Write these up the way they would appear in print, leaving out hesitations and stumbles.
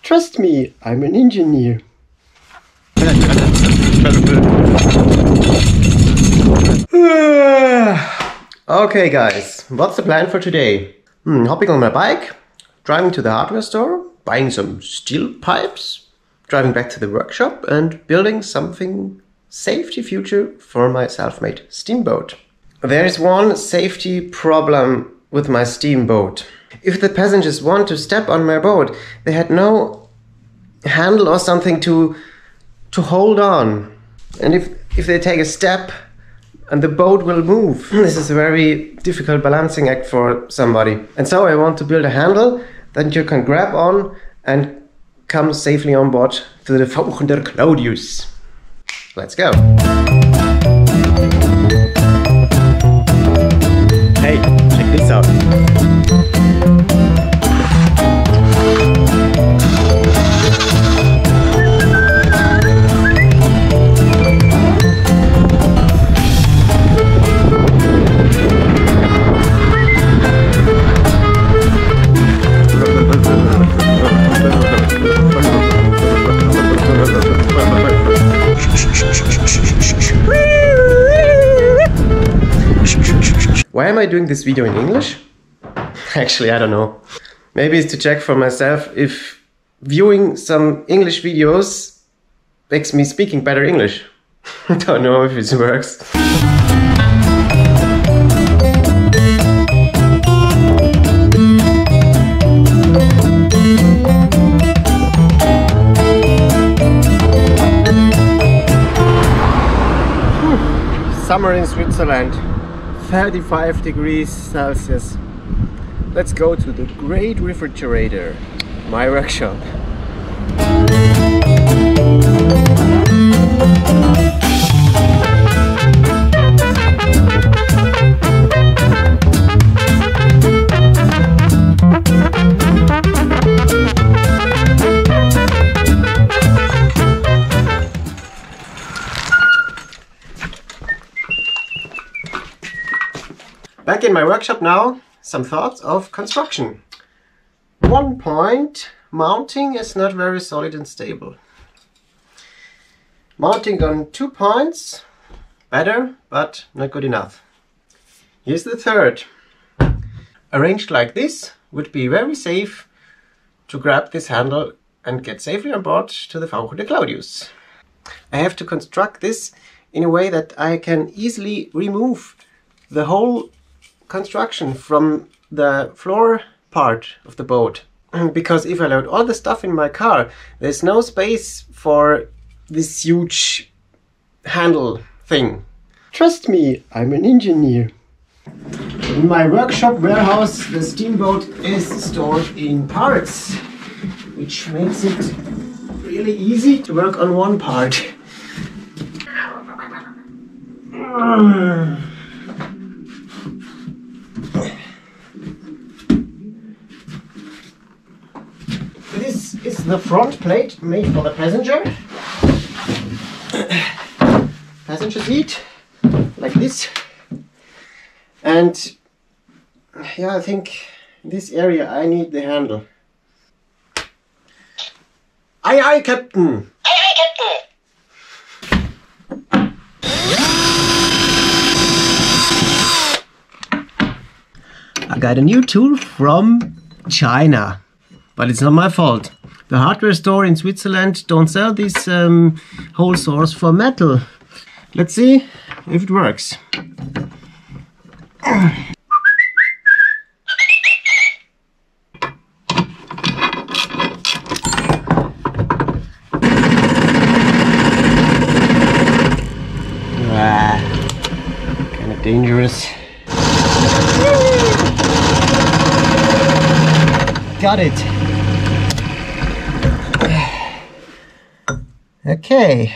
Trust me, I'm an engineer. Okay guys, what's the plan for today? Hopping on my bike, driving to the hardware store, buying some steel pipes, driving back to the workshop and building something safety future for my self-made steamboat. There is one safety problem with my steamboat. If the passengers want to step on my boat, they had no handle or something to hold on. And if they take a step, and the boat will move. This is a very difficult balancing act for somebody. And so I want to build a handle that you can grab on and come safely on board to the Fauchender Claudius. Let's go. Hey, check this out. Why am I doing this video in English? Actually, I don't know. Maybe it's to check for myself if viewing some English videos makes me speaking better English. I don't know if it works. Summer in Switzerland. 35 degrees Celsius. Let's go to the great refrigerator, my workshop. Back in my workshop now, some thoughts of construction. 1 point, mounting is not very solid and stable. Mounting on 2 points, better, but not good enough. Here's the third. Arranged like this would be very safe to grab this handle and get safely on board to the Fauchender Claudius. I have to construct this in a way that I can easily remove the whole construction from the floor part of the boat, because if I load all the stuff in my car, there's no space for this huge handle thing. Trust me, I'm an engineer. In my workshop warehouse, the steamboat is stored in parts, which makes it really easy to work on one part. This is the front plate made for the passenger. Passenger seat, like this. And yeah, I think in this area I need the handle. Aye aye, Captain! Aye aye, Captain! I got a new tool from China. But it's not my fault. The hardware store in Switzerland don't sell these hole saws for metal. Let's see if it works. Kind of dangerous. Got it. Okay.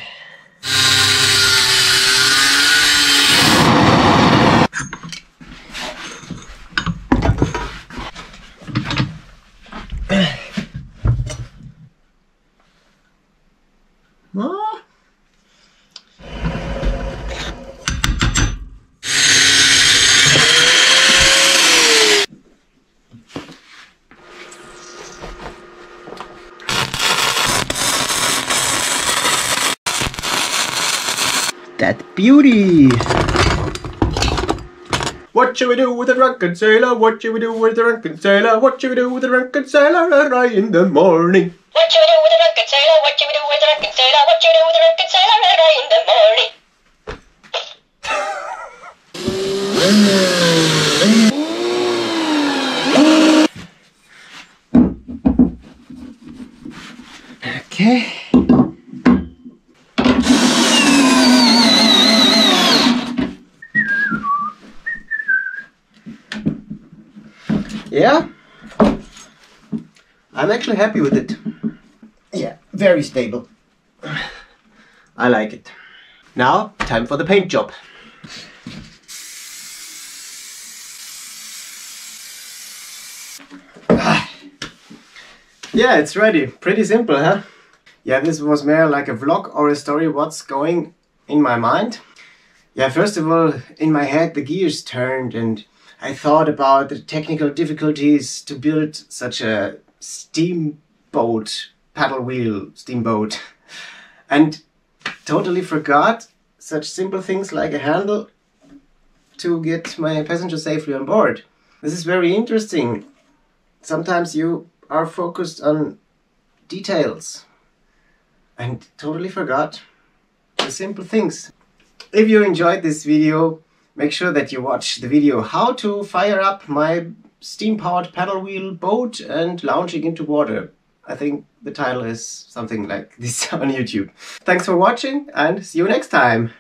that beauty. What shall we do with a drunken sailor? What shall we do with a drunken sailor? What shall we do with a drunken sailor early in the morning? What shall we do with a drunken sailor? What shall we do with a drunken sailor? What shall we do with a drunken sailor early in the morning? Okay. Yeah, I'm actually happy with it. Yeah, very stable. I like it. Now, time for the paint job. Yeah, it's ready. Pretty simple, huh? Yeah, this was more like a vlog or a story what's going in my mind. Yeah, first of all, in my head the gears turned and I thought about the technical difficulties to build such a steamboat, paddle wheel steamboat, and totally forgot such simple things like a handle to get my passenger safely on board. This is very interesting. Sometimes you are focused on details and totally forgot the simple things. If you enjoyed this video, make sure that you watch the video how to fire up my steam-powered paddle wheel boat and launching into water. I think the title is something like this on YouTube. Thanks for watching and see you next time.